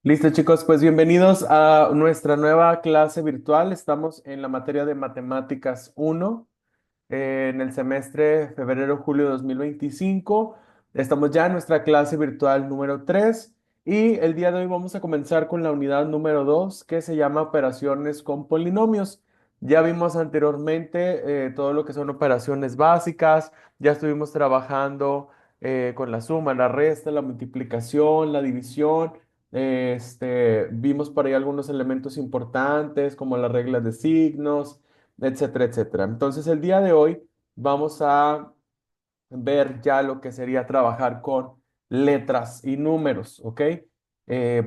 Listo, chicos, pues bienvenidos a nuestra nueva clase virtual. Estamos en la materia de Matemáticas uno en el semestre febrero-julio de 2025. Estamos ya en nuestra clase virtual número 3 y el día de hoy vamos a comenzar con la unidad número 2 que se llama operaciones con polinomios. Ya vimos anteriormente todo lo que son operaciones básicas, ya estuvimos trabajando con la suma, la resta, la multiplicación, la división. Vimos por ahí algunos elementos importantes como las reglas de signos, etcétera, etcétera. Entonces, el día de hoy vamos a ver ya lo que sería trabajar con letras y números, ¿ok?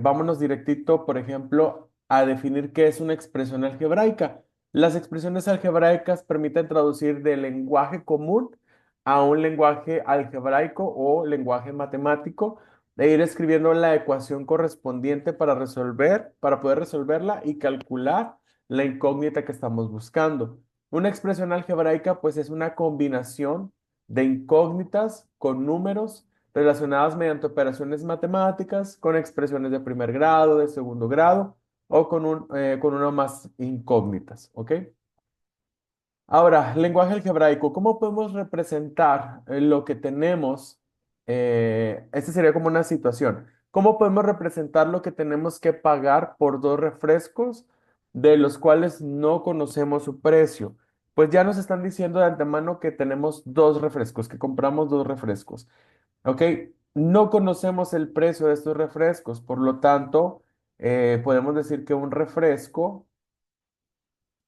Vámonos directito, por ejemplo, a definir qué es una expresión algebraica. Las expresiones algebraicas permiten traducir del lenguaje común a un lenguaje algebraico o lenguaje matemático e ir escribiendo la ecuación correspondiente para poder resolverla y calcular la incógnita que estamos buscando. Una expresión algebraica, pues, es una combinación de incógnitas con números relacionadas mediante operaciones matemáticas, con expresiones de primer grado, de segundo grado o con una más incógnitas, ¿ok? Ahora, lenguaje algebraico, ¿cómo podemos representar lo que tenemos? Este sería como una situación. ¿Cómo podemos representar lo que tenemos que pagar por dos refrescos de los cuales no conocemos su precio? Pues ya nos están diciendo de antemano que tenemos dos refrescos, que compramos dos refrescos. ¿Ok? No conocemos el precio de estos refrescos, por lo tanto, podemos decir que un refresco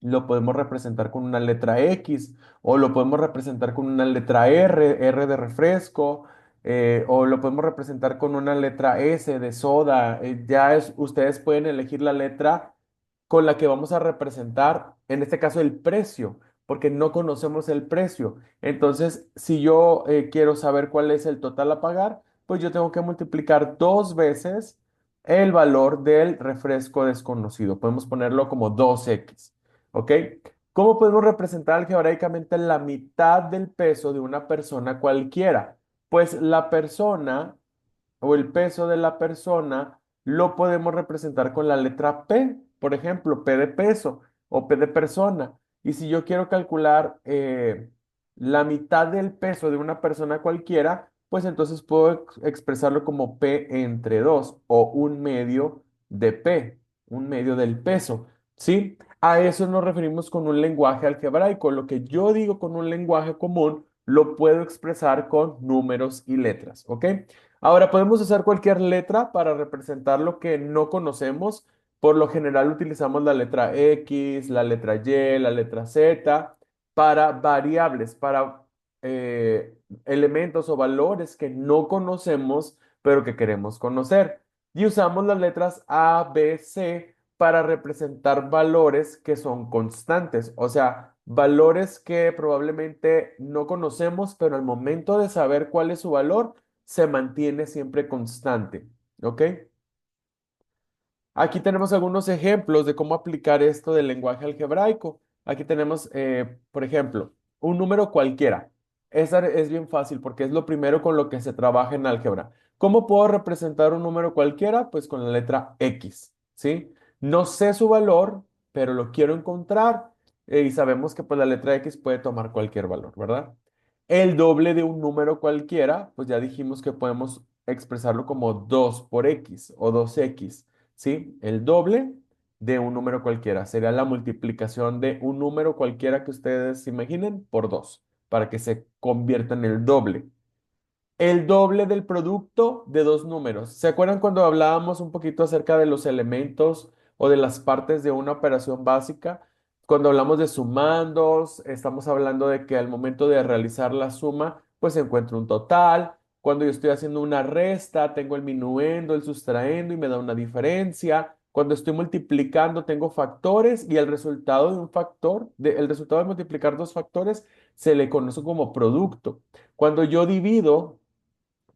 lo podemos representar con una letra X o lo podemos representar con una letra R, R de refresco, o lo podemos representar con una letra S de soda. Ustedes pueden elegir la letra con la que vamos a representar, en este caso, el precio, porque no conocemos el precio. Entonces, si yo quiero saber cuál es el total a pagar, pues yo tengo que multiplicar dos veces el valor del refresco desconocido. Podemos ponerlo como 2X. ¿Ok? ¿Cómo podemos representar algebraicamente la mitad del peso de una persona cualquiera? Pues la persona o el peso de la persona lo podemos representar con la letra P, por ejemplo, P de peso o P de persona. Y si yo quiero calcular la mitad del peso de una persona cualquiera, pues entonces puedo expresarlo como P entre 2 o un medio de P, un medio del peso. ¿Sí? A eso nos referimos con un lenguaje algebraico. Lo que yo digo con un lenguaje común, lo puedo expresar con números y letras, ¿ok? Ahora podemos usar cualquier letra para representar lo que no conocemos. Por lo general utilizamos la letra X, la letra Y, la letra Z para variables, para elementos o valores que no conocemos, pero que queremos conocer. Y usamos las letras A, B, C para representar valores que son constantes, o sea, valores que probablemente no conocemos, pero al momento de saber cuál es su valor, se mantiene siempre constante. ¿Ok? Aquí tenemos algunos ejemplos de cómo aplicar esto del lenguaje algebraico. Aquí tenemos, por ejemplo, un número cualquiera. Esa es bien fácil porque es lo primero con lo que se trabaja en álgebra. ¿Cómo puedo representar un número cualquiera? Pues con la letra X, ¿sí? No sé su valor, pero lo quiero encontrar y sabemos que pues la letra X puede tomar cualquier valor, ¿verdad? El doble de un número cualquiera, pues ya dijimos que podemos expresarlo como 2 por X o 2X. ¿Sí? El doble de un número cualquiera. Sería la multiplicación de un número cualquiera que ustedes se imaginen por 2 para que se convierta en el doble. El doble del producto de dos números. ¿Se acuerdan cuando hablábamos un poquito acerca de los elementos o de las partes de una operación básica? Cuando hablamos de sumandos, estamos hablando de que al momento de realizar la suma, pues se encuentra un total. Cuando yo estoy haciendo una resta, tengo el minuendo, el sustraendo y me da una diferencia. Cuando estoy multiplicando, tengo factores y el resultado de un factor, el resultado de multiplicar dos factores, se le conoce como producto. Cuando yo divido,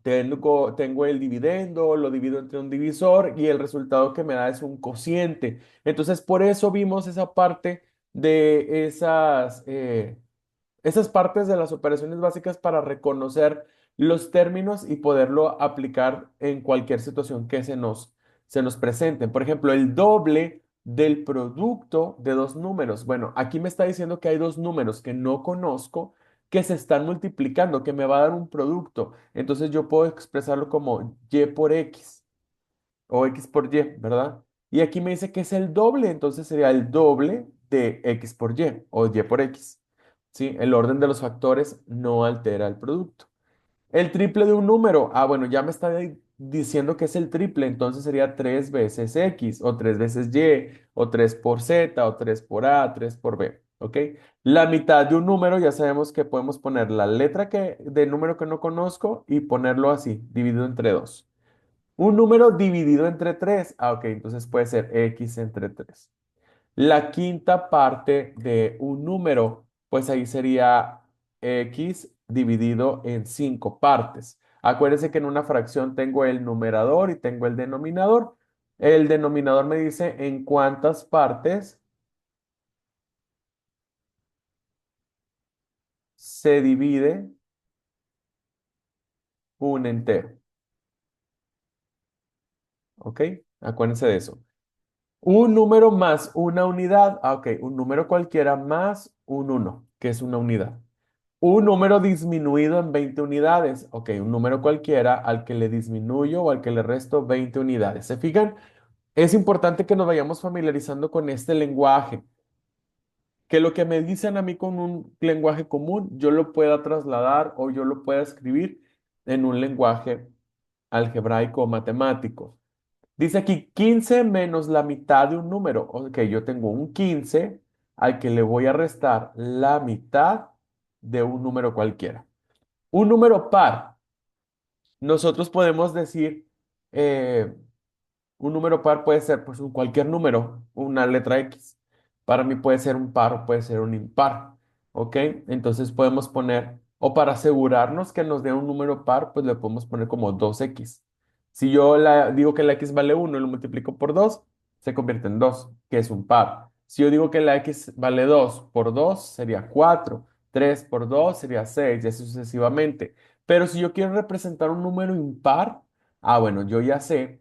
tengo el dividendo, lo divido entre un divisor y el resultado que me da es un cociente. Entonces, por eso vimos esa parte de esas partes de las operaciones básicas para reconocer los términos y poderlo aplicar en cualquier situación que se nos presenten. Por ejemplo, el doble del producto de dos números. Bueno, aquí me está diciendo que hay dos números que no conozco que se están multiplicando, que me va a dar un producto. Entonces yo puedo expresarlo como y por x o x por y, ¿verdad? Y aquí me dice que es el doble, entonces sería el doble de x por y o y por x. ¿Sí? El orden de los factores no altera el producto. El triple de un número. Ah, bueno, ya me está diciendo que es el triple, entonces sería 3 veces X, o 3 veces Y, o 3 por Z, o 3 por A, 3 por B. ¿Ok? La mitad de un número, ya sabemos que podemos poner la letra del número que no conozco y ponerlo así, dividido entre 2. Un número dividido entre 3. Ah, ok, entonces puede ser X entre 3. La quinta parte de un número, pues ahí sería x dividido en 5 partes. Acuérdense que en una fracción tengo el numerador y tengo el denominador. El denominador me dice en cuántas partes se divide un entero. ¿Ok? Acuérdense de eso. Un número más una unidad. Ah, ok, un número cualquiera más un uno, que es una unidad. Un número disminuido en 20 unidades. Ok, un número cualquiera al que le disminuyo o al que le resto 20 unidades. ¿Se fijan? Es importante que nos vayamos familiarizando con este lenguaje, que lo que me dicen a mí con un lenguaje común, yo lo pueda trasladar o yo lo pueda escribir en un lenguaje algebraico o matemático. Dice aquí 15 menos la mitad de un número. Ok, yo tengo un 15 al que le voy a restar la mitad de un número cualquiera. Un número par. Nosotros podemos decir, eh, un número par puede ser pues cualquier número, una letra X. Para mí puede ser un par o puede ser un impar. ¿Ok? Entonces podemos poner, o para asegurarnos que nos dé un número par, pues le podemos poner como 2x. Si yo digo que la x vale 1 y lo multiplico por 2 se convierte en 2 que es un par. Si yo digo que la x vale 2 por 2 sería 4. 3 por 2 sería 6 y así sucesivamente. Pero si yo quiero representar un número impar, ah, bueno, yo ya sé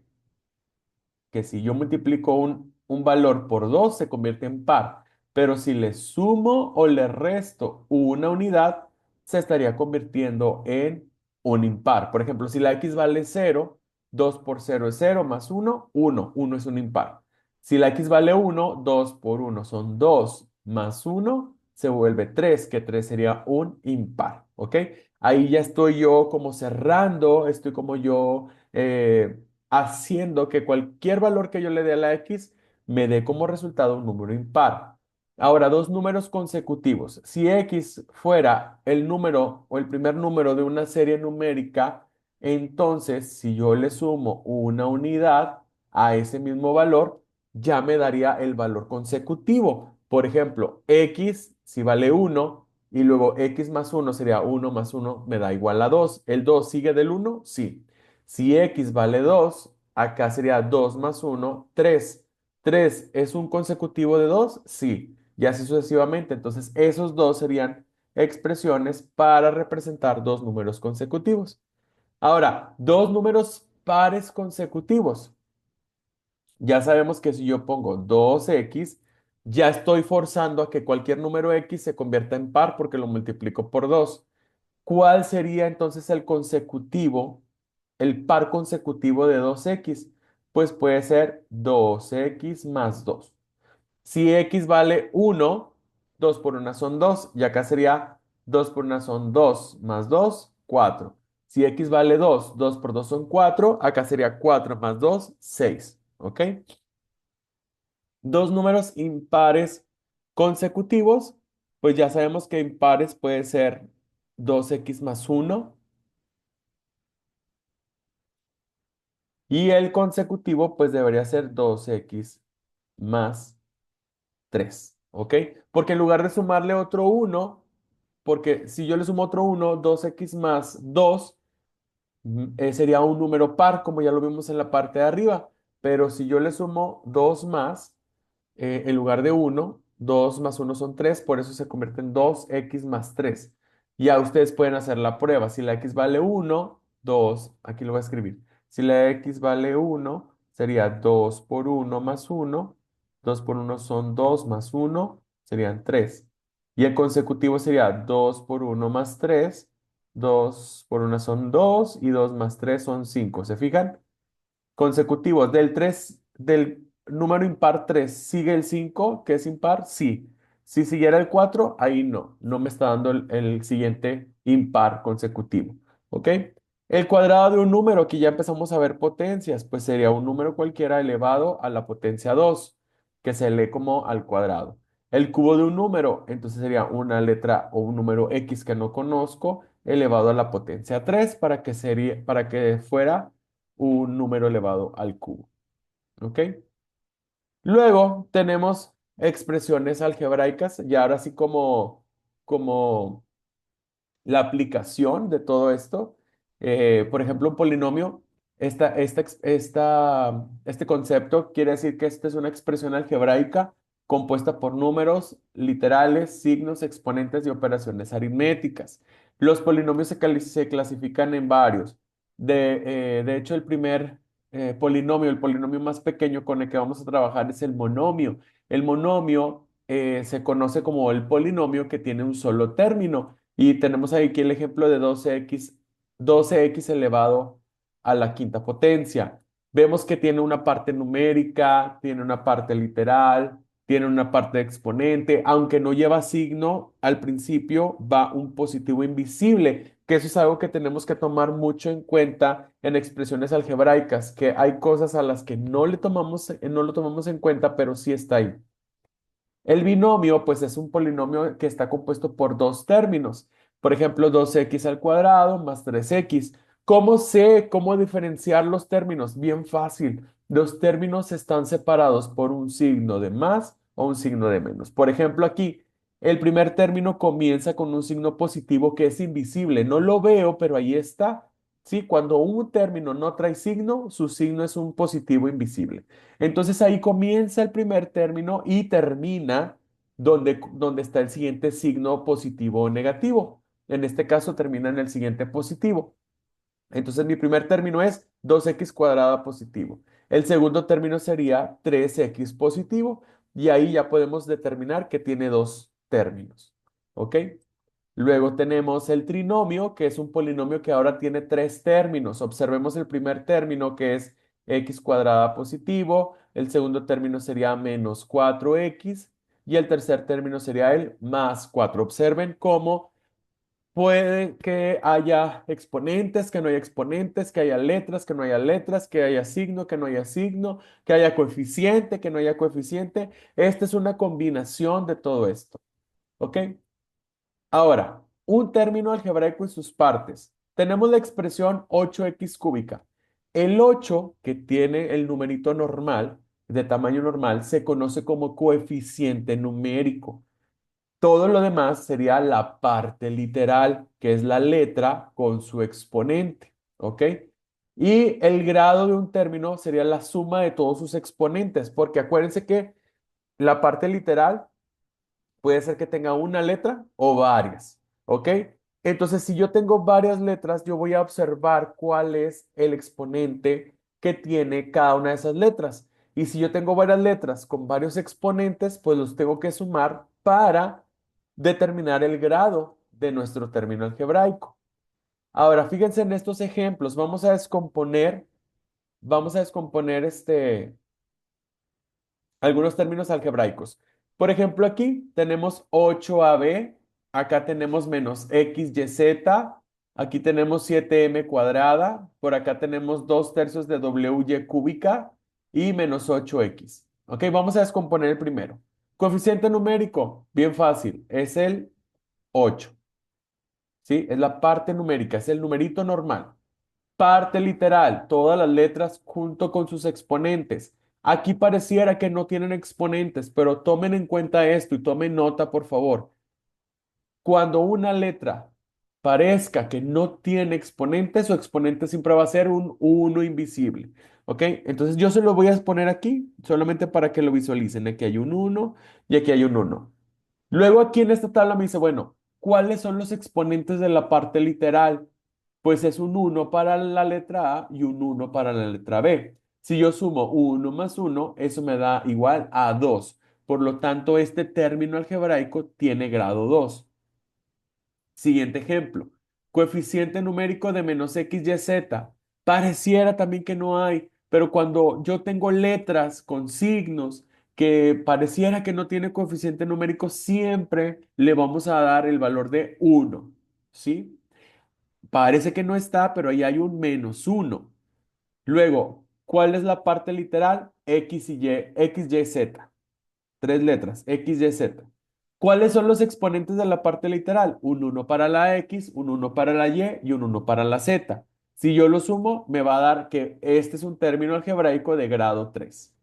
que si yo multiplico un valor por 2 se convierte en par, pero si le sumo o le resto una unidad, se estaría convirtiendo en un impar. Por ejemplo, si la x vale 0, 2 por 0 es 0 más 1, 1, 1 es un impar. Si la x vale 1, 2 por 1 son 2 más 1 se vuelve 3, que 3 sería un impar, ¿ok? Ahí ya estoy yo como cerrando, estoy como yo haciendo que cualquier valor que yo le dé a la x me dé como resultado un número impar. Ahora, dos números consecutivos. Si x fuera el número o el primer número de una serie numérica, entonces si yo le sumo una unidad a ese mismo valor, ya me daría el valor consecutivo. Por ejemplo, x si vale 1 y luego x más 1 sería 1 más 1 me da igual a 2. ¿El 2 sigue del 1? Sí. Si x vale 2, acá sería 2 más 1, 3. ¿3 es un consecutivo de 2? Sí. Y así sucesivamente. Entonces, esos dos serían expresiones para representar dos números consecutivos. Ahora, dos números pares consecutivos. Ya sabemos que si yo pongo 2x, ya estoy forzando a que cualquier número x se convierta en par porque lo multiplico por 2. ¿Cuál sería entonces el consecutivo, el par consecutivo de 2x? Pues puede ser 2x más 2. Si x vale 1, 2 por 1 son 2, y acá sería 2 por 1 son 2 más 2, 4. Si x vale 2, 2 por 2 son 4, acá sería 4 más 2, 6. ¿Ok? Dos números impares consecutivos, pues ya sabemos que impares puede ser 2x más 1 y el consecutivo pues debería ser 2x más 3, ¿ok? Porque en lugar de sumarle otro 1, porque si yo le sumo otro 1, 2x más 2 sería un número par, como ya lo vimos en la parte de arriba, pero si yo le sumo 2 más, en lugar de 1, 2 más 1 son 3, por eso se convierte en 2x más 3. Ya ustedes pueden hacer la prueba. Si la x vale 1, 2, aquí lo voy a escribir. Si la x vale 1, sería 2 por uno más uno. 2 por uno son 2 más uno, serían 3. Y el consecutivo sería 2 por uno más 3. 2 por uno son 2 y 2 más 3 son 5. ¿Se fijan? Consecutivos. Del número impar 3 ¿sigue el 5 que es impar? Sí. Si siguiera el 4 ahí no me está dando el siguiente impar consecutivo. ¿Ok? El cuadrado de un número, que ya empezamos a ver potencias, pues sería un número cualquiera elevado a la potencia 2 que se lee como al cuadrado. El cubo de un número, entonces sería una letra o un número X que no conozco, elevado a la potencia 3 para que fuera un número elevado al cubo. ¿Ok? Luego tenemos expresiones algebraicas, y ahora sí como la aplicación de todo esto. Por ejemplo, un polinomio, este concepto quiere decir que esta es una expresión algebraica compuesta por números literales, signos, exponentes y operaciones aritméticas. Los polinomios se clasifican en varios. De hecho, el primer polinomio, el polinomio más pequeño con el que vamos a trabajar es el monomio. El monomio se conoce como el polinomio que tiene un solo término. Y tenemos aquí el ejemplo de 12x elevado a la quinta potencia. Vemos que tiene una parte numérica, tiene una parte literal, tiene una parte de exponente, aunque no lleva signo, al principio va un positivo invisible, que eso es algo que tenemos que tomar mucho en cuenta en expresiones algebraicas, que hay cosas a las que no lo tomamos en cuenta, pero sí está ahí. El binomio, pues es un polinomio que está compuesto por dos términos. Por ejemplo, 2x al cuadrado más 3x. ¿Cómo sé cómo diferenciar los términos? Bien fácil. Los términos están separados por un signo de más o un signo de menos. Por ejemplo, aquí, el primer término comienza con un signo positivo que es invisible. No lo veo, pero ahí está. ¿Sí? Cuando un término no trae signo, su signo es un positivo invisible. Entonces ahí comienza el primer término y termina donde está el siguiente signo positivo o negativo. En este caso termina en el siguiente positivo. Entonces mi primer término es 2x cuadrada positivo. El segundo término sería 3x positivo y ahí ya podemos determinar que tiene dos términos. ¿Ok? Luego tenemos el trinomio, que es un polinomio que ahora tiene tres términos. Observemos el primer término, que es x cuadrada positivo. El segundo término sería menos 4x. Y el tercer término sería el más 4. Observen cómo puede que haya exponentes, que no haya exponentes, que haya letras, que no haya letras, que haya signo, que no haya signo, que haya coeficiente, que no haya coeficiente. Esta es una combinación de todo esto. ¿Ok? Ahora, un término algebraico y sus partes. Tenemos la expresión 8x cúbica. El 8, que tiene el numerito normal, de tamaño normal, se conoce como coeficiente numérico. Todo lo demás sería la parte literal, que es la letra con su exponente. ¿Ok? Y el grado de un término sería la suma de todos sus exponentes, porque acuérdense que la parte literal puede ser que tenga una letra o varias, ¿ok? Entonces, si yo tengo varias letras, yo voy a observar cuál es el exponente que tiene cada una de esas letras. Y si yo tengo varias letras con varios exponentes, pues los tengo que sumar para determinar el grado de nuestro término algebraico. Ahora, fíjense en estos ejemplos. Vamos a descomponer algunos términos algebraicos. Por ejemplo, aquí tenemos 8ab, acá tenemos menos xyz, aquí tenemos 7m cuadrada, por acá tenemos 2 tercios de wy cúbica y menos 8x. Ok, vamos a descomponer el primero. Coeficiente numérico, bien fácil, es el 8. ¿Sí? Es la parte numérica, es el numerito normal. Parte literal, todas las letras junto con sus exponentes. Aquí pareciera que no tienen exponentes, pero tomen en cuenta esto y tomen nota, por favor. Cuando una letra parezca que no tiene exponentes, su exponente siempre va a ser un uno invisible. ¿Ok? Entonces yo se lo voy a poner aquí, solamente para que lo visualicen. Aquí hay un uno y aquí hay un uno. Luego aquí en esta tabla me dice, bueno, ¿cuáles son los exponentes de la parte literal? Pues es un uno para la letra A y un uno para la letra B. Si yo sumo uno más uno, eso me da igual a 2. Por lo tanto, este término algebraico tiene grado 2. Siguiente ejemplo. Coeficiente numérico de menos x, y, z. Pareciera también que no hay, pero cuando yo tengo letras con signos que pareciera que no tiene coeficiente numérico, siempre le vamos a dar el valor de 1. ¿Sí? Parece que no está, pero ahí hay un menos 1. Luego, ¿cuál es la parte literal? X y Y, X, Y, Z. Tres letras, X, Y, Z. ¿Cuáles son los exponentes de la parte literal? Un uno para la X, un uno para la Y un uno para la Z. Si yo lo sumo, me va a dar que este es un término algebraico de grado 3.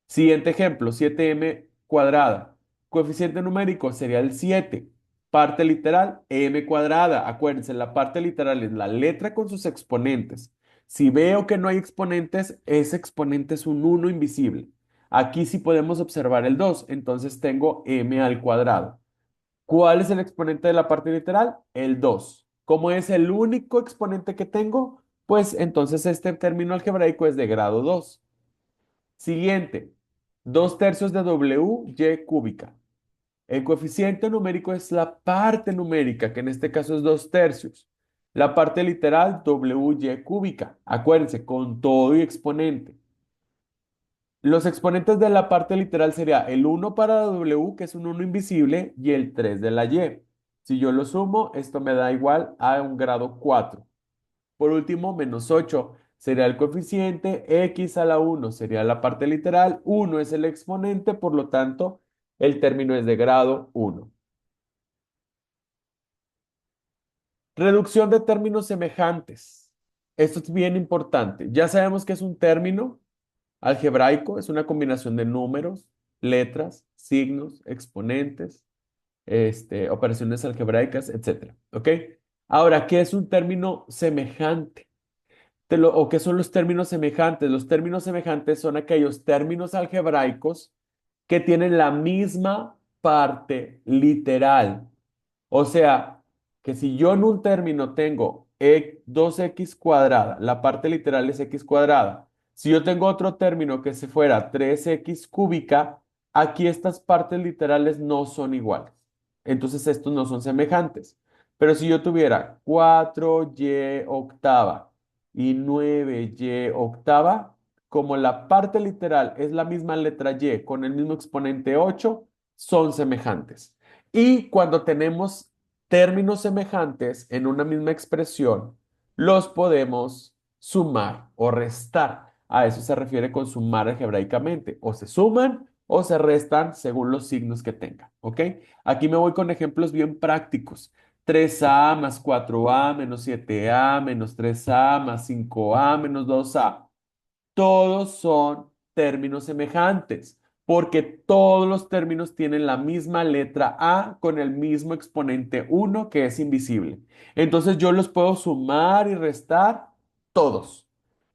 Siguiente ejemplo, 7m cuadrada. Coeficiente numérico sería el 7. Parte literal, m cuadrada. Acuérdense, la parte literal es la letra con sus exponentes. Si veo que no hay exponentes, ese exponente es un uno invisible. Aquí sí podemos observar el 2, entonces tengo m al cuadrado. ¿Cuál es el exponente de la parte literal? El 2. ¿Cómo es el único exponente que tengo? Pues entonces este término algebraico es de grado 2. Siguiente, 2 tercios de W, Y cúbica. El coeficiente numérico es la parte numérica, que en este caso es 2 tercios. La parte literal, W, Y cúbica. Acuérdense, con todo y exponente. Los exponentes de la parte literal sería el uno para la W, que es un uno invisible, y el 3 de la Y. Si yo lo sumo, esto me da igual a un grado 4. Por último, menos 8 sería el coeficiente, x a la 1 sería la parte literal, 1 es el exponente, por lo tanto, el término es de grado 1. Reducción de términos semejantes. Esto es bien importante. Ya sabemos que es un término algebraico, es una combinación de números, letras, signos, exponentes, operaciones algebraicas, etcétera. ¿Ok? Ahora, ¿qué es un término semejante? ¿O qué son los términos semejantes? Los términos semejantes son aquellos términos algebraicos que tienen la misma parte literal. O sea, que si yo en un término tengo 2x cuadrada, la parte literal es x cuadrada. Si yo tengo otro término que se fuera 3x cúbica, aquí estas partes literales no son iguales. Entonces estos no son semejantes. Pero si yo tuviera 4y octava y 9y octava, como la parte literal es la misma letra y con el mismo exponente 8, son semejantes. Y cuando tenemos términos semejantes en una misma expresión, los podemos sumar o restar. A eso se refiere con sumar algebraicamente. O se suman o se restan según los signos que tengan. ¿Ok? Aquí me voy con ejemplos bien prácticos. 3a más 4a menos 7a menos 3a más 5a menos 2a. Todos son términos semejantes, porque todos los términos tienen la misma letra A con el mismo exponente 1 que es invisible. Entonces yo los puedo sumar y restar todos.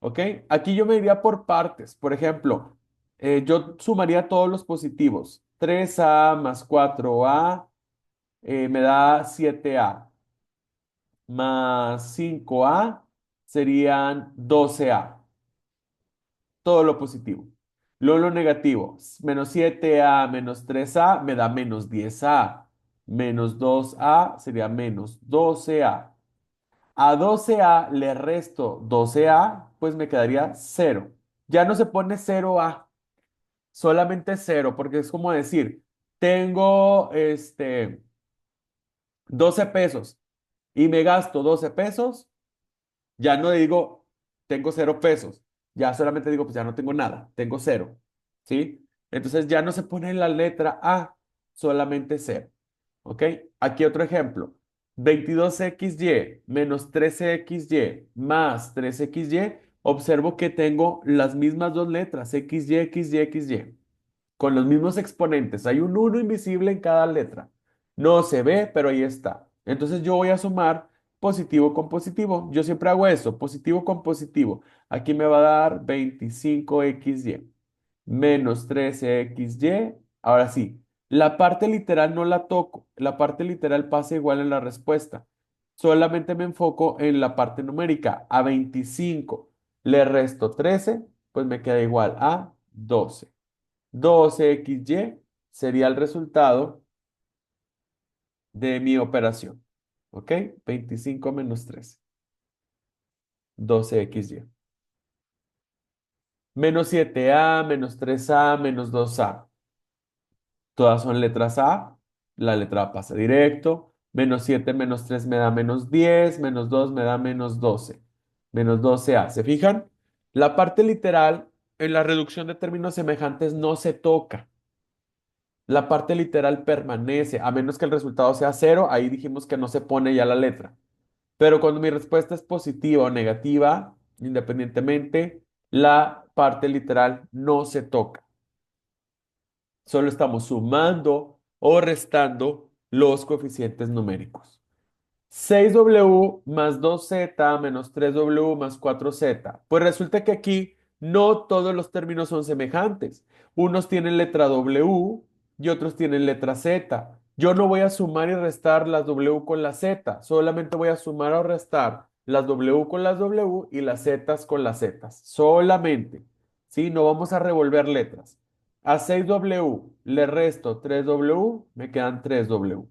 ¿Ok? Aquí yo me iría por partes. Por ejemplo, yo sumaría todos los positivos. 3a más 4a me da 7a más 5a serían 12a, todo lo positivo. Luego lo negativo, menos 7a menos 3a me da menos 10a. Menos 2a sería menos 12a. A 12a le resto 12a, pues me quedaría cero. Ya no se pone 0a, solamente cero, porque es como decir, tengo 12 pesos y me gasto 12 pesos. Ya no digo, tengo 0 pesos. Ya solamente digo, pues ya no tengo nada, tengo cero. ¿Sí? Entonces ya no se pone la letra A, solamente cero. ¿Ok? Aquí otro ejemplo. 22xy menos 13xy más 3xy. Observo que tengo las mismas dos letras, xy, xy, xy, con los mismos exponentes. Hay un uno invisible en cada letra. No se ve, pero ahí está. Entonces yo voy a sumar positivo con positivo. Yo siempre hago eso, positivo con positivo. Aquí me va a dar 25xy menos 13xy. Ahora sí, la parte literal no la toco. La parte literal pasa igual en la respuesta. Solamente me enfoco en la parte numérica. A 25 le resto 13, pues me queda igual a 12. 12xy sería el resultado de mi operación. ¿Ok? 25 menos 13. 12xy. Menos 7a, menos 3a, menos 2a. Todas son letras A. La letra A pasa directo. Menos 7 menos 3 me da menos 10. Menos 2 me da menos 12. Menos 12a. ¿Se fijan? La parte literal en la reducción de términos semejantes no se toca. La parte literal permanece, a menos que el resultado sea cero, ahí dijimos que no se pone ya la letra. Pero cuando mi respuesta es positiva o negativa, independientemente, la parte literal no se toca. Solo estamos sumando o restando los coeficientes numéricos. 6w más 2z menos 3w más 4z. Pues resulta que aquí no todos los términos son semejantes. Unos tienen letra w y otros tienen letra z. Yo no voy a sumar y restar las w con las z, solamente voy a sumar o restar las w con las w y las z con las z. Solamente. ¿Sí? No vamos a revolver letras. A 6w le resto 3w, me quedan 3w.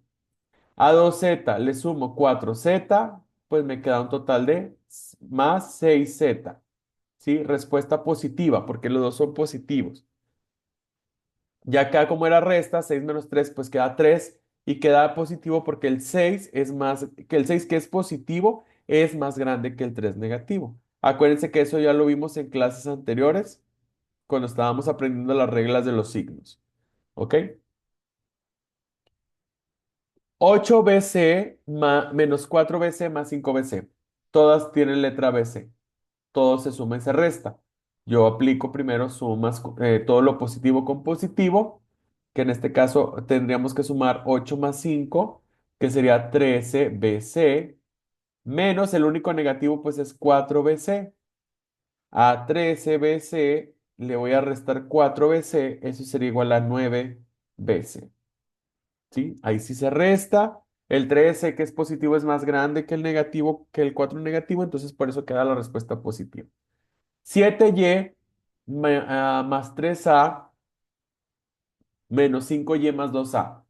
A 2z le sumo 4z, pues me queda un total de más 6z. ¿Sí? Respuesta positiva, porque los dos son positivos. Ya acá como era resta, 6 menos 3, pues queda 3 y queda positivo porque el 6 es más, que el 6 que es positivo es más grande que el 3 negativo. Acuérdense que eso ya lo vimos en clases anteriores, cuando estábamos aprendiendo las reglas de los signos. ¿Ok? 8bc menos 4bc más 5bc. Todas tienen letra BC. Todo se suma y se resta. Yo aplico primero sumas, todo lo positivo con positivo, que en este caso tendríamos que sumar 8 más 5, que sería 13bc, menos el único negativo, pues es 4bc. A 13bc le voy a restar 4bc, eso sería igual a 9bc. ¿Sí? Ahí sí se resta. El 13 que es positivo, es más grande que el negativo, que el 4 negativo, entonces por eso queda la respuesta positiva. 7y más 3a menos 5y más 2a.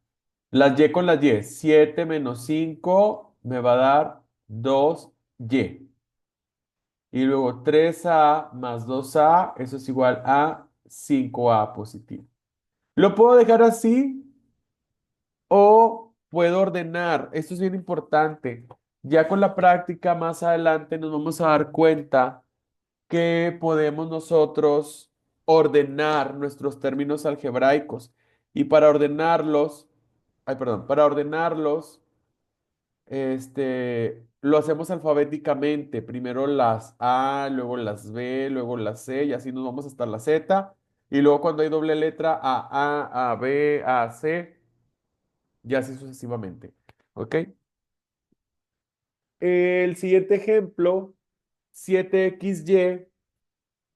Las y con las y. 7 menos 5 me va a dar 2y. Y luego 3a más 2a, eso es igual a 5a positivo. Lo puedo dejar así o puedo ordenar. Esto es bien importante. Ya con la práctica más adelante nos vamos a dar cuenta que podemos nosotros ordenar nuestros términos algebraicos. Y para ordenarlos, ay, perdón, para ordenarlos, lo hacemos alfabéticamente. Primero las A, luego las B, luego las C, y así nos vamos hasta la Z. Y luego cuando hay doble letra, A, B, A, C, y así sucesivamente. ¿Ok? El siguiente ejemplo, 7xy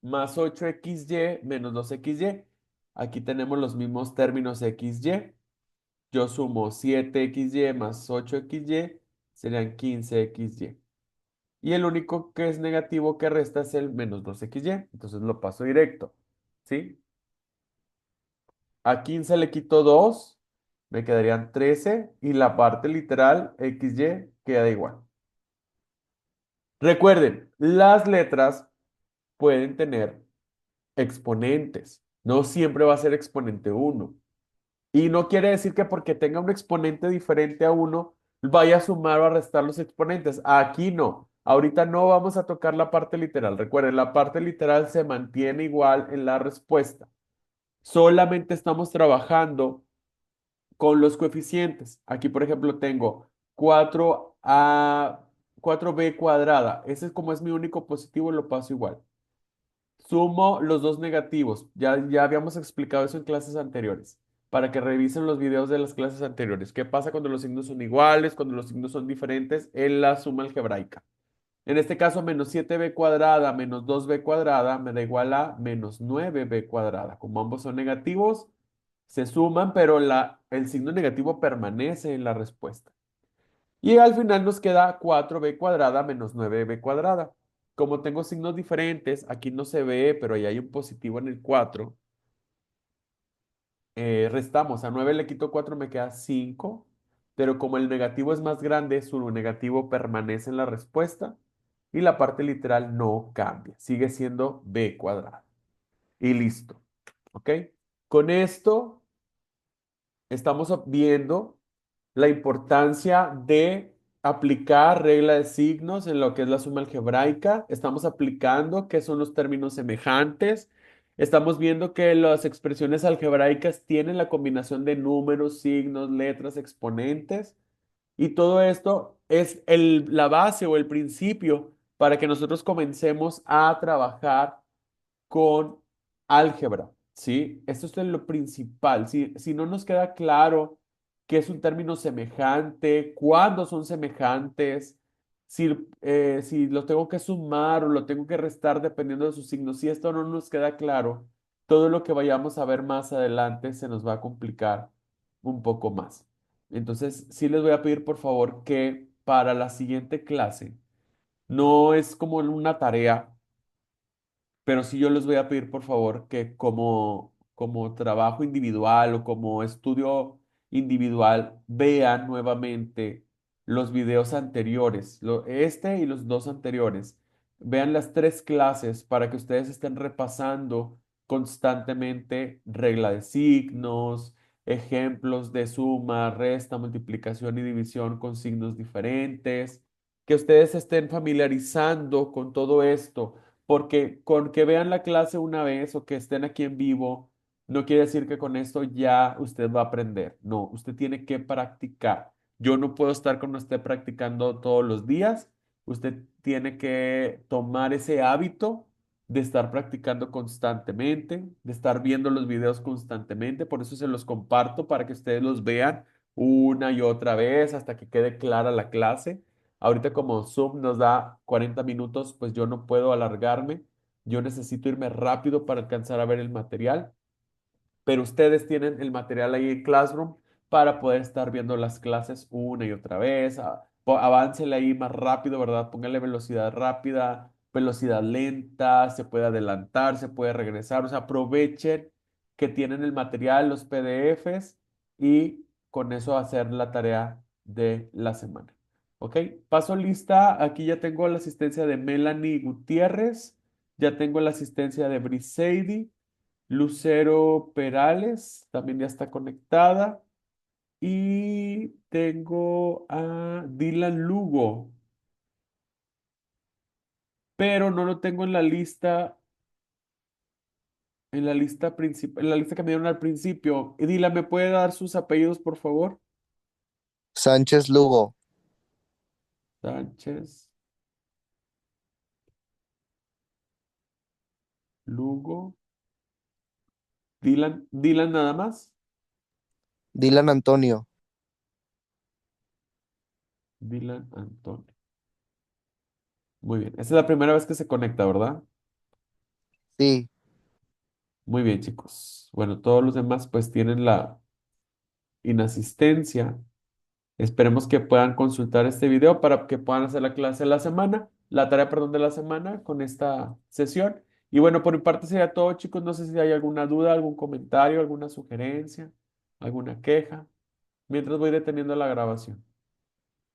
más 8xy menos 2xy. Aquí tenemos los mismos términos xy. Yo sumo 7xy más 8xy, serían 15xy. Y el único que es negativo que resta es el menos 2xy. Entonces lo paso directo. ¿Sí? A 15 le quito 2, me quedarían 13 y la parte literal xy queda igual. Recuerden, las letras pueden tener exponentes. No siempre va a ser exponente uno. Y no quiere decir que porque tenga un exponente diferente a uno, vaya a sumar o a restar los exponentes. Aquí no. Ahorita no vamos a tocar la parte literal. Recuerden, la parte literal se mantiene igual en la respuesta. Solamente estamos trabajando con los coeficientes. Aquí, por ejemplo, tengo 4a, 4b cuadrada. Ese es como es mi único positivo, lo paso igual. Sumo los dos negativos. Ya habíamos explicado eso en clases anteriores, para que revisen los videos de las clases anteriores. ¿Qué pasa cuando los signos son iguales, cuando los signos son diferentes en la suma algebraica? En este caso, menos 7b cuadrada menos 2b cuadrada me da igual a menos 9b cuadrada. Como ambos son negativos, se suman, pero el signo negativo permanece en la respuesta. Y al final nos queda 4b cuadrada menos 9b cuadrada. como tengo signos diferentes, aquí no se ve, pero ahí hay un positivo en el 4. Restamos, a 9 le quito 4 me queda 5, pero como el negativo es más grande, su negativo permanece en la respuesta y la parte literal no cambia, sigue siendo b cuadrado. Y listo, ¿ok? Con esto estamos viendo la importancia de aplicar regla de signos en lo que es la suma algebraica. Estamos aplicando qué son los términos semejantes. Estamos viendo que las expresiones algebraicas tienen la combinación de números, signos, letras, exponentes. Y todo esto es la base o el principio para que nosotros comencemos a trabajar con álgebra, ¿sí? Esto es lo principal. Si no nos queda claro qué es un término semejante, cuándo son semejantes, si lo tengo que sumar o lo tengo que restar dependiendo de sus signos, si esto no nos queda claro, todo lo que vayamos a ver más adelante se nos va a complicar un poco más. Entonces, sí les voy a pedir por favor que para la siguiente clase, no es como una tarea, pero sí yo les voy a pedir, por favor, que como trabajo individual o como estudio individual, vean nuevamente los videos anteriores, este y los dos anteriores. Vean las tres clases para que ustedes estén repasando constantemente regla de signos, ejemplos de suma, resta, multiplicación y división con signos diferentes, que ustedes estén familiarizando con todo esto porque con que vean la clase una vez o que estén aquí en vivo, no quiere decir que con esto ya usted va a aprender. No, usted tiene que practicar. Yo no puedo estar con usted practicando todos los días. Usted tiene que tomar ese hábito de estar practicando constantemente, de estar viendo los videos constantemente. Por eso se los comparto para que ustedes los vean una y otra vez hasta que quede clara la clase. Ahorita como Zoom nos da 40 minutos, pues yo no puedo alargarme. Yo necesito irme rápido para alcanzar a ver el material, pero ustedes tienen el material ahí en Classroom para poder estar viendo las clases una y otra vez. Aváncele ahí más rápido, ¿verdad? Póngale velocidad rápida, velocidad lenta, se puede adelantar, se puede regresar. O sea, aprovechen que tienen el material, los PDFs y con eso hacer la tarea de la semana. ¿Ok? Paso lista. Aquí ya tengo la asistencia de Melanie Gutiérrez, ya tengo la asistencia de Briseidi. Lucero Perales también ya está conectada. Y tengo a Dylan Lugo, pero no lo tengo en la lista principal, en la lista que me dieron al principio. Y Dylan, ¿me puede dar sus apellidos, por favor? Sánchez Lugo, Sánchez, Lugo, Dylan nada más. Dylan Antonio, Dylan Antonio. Muy bien. Esta es la primera vez que se conecta, ¿verdad? sí, Muy bien, chicos. Bueno, todos los demás pues tienen la inasistencia. Esperemos que puedan consultar este video para que puedan hacer la clase de la semana, la tarea, perdón, de la semana con esta sesión. Y bueno, por mi parte sería todo, chicos. No sé si hay alguna duda, algún comentario, alguna sugerencia, alguna queja, mientras voy deteniendo la grabación.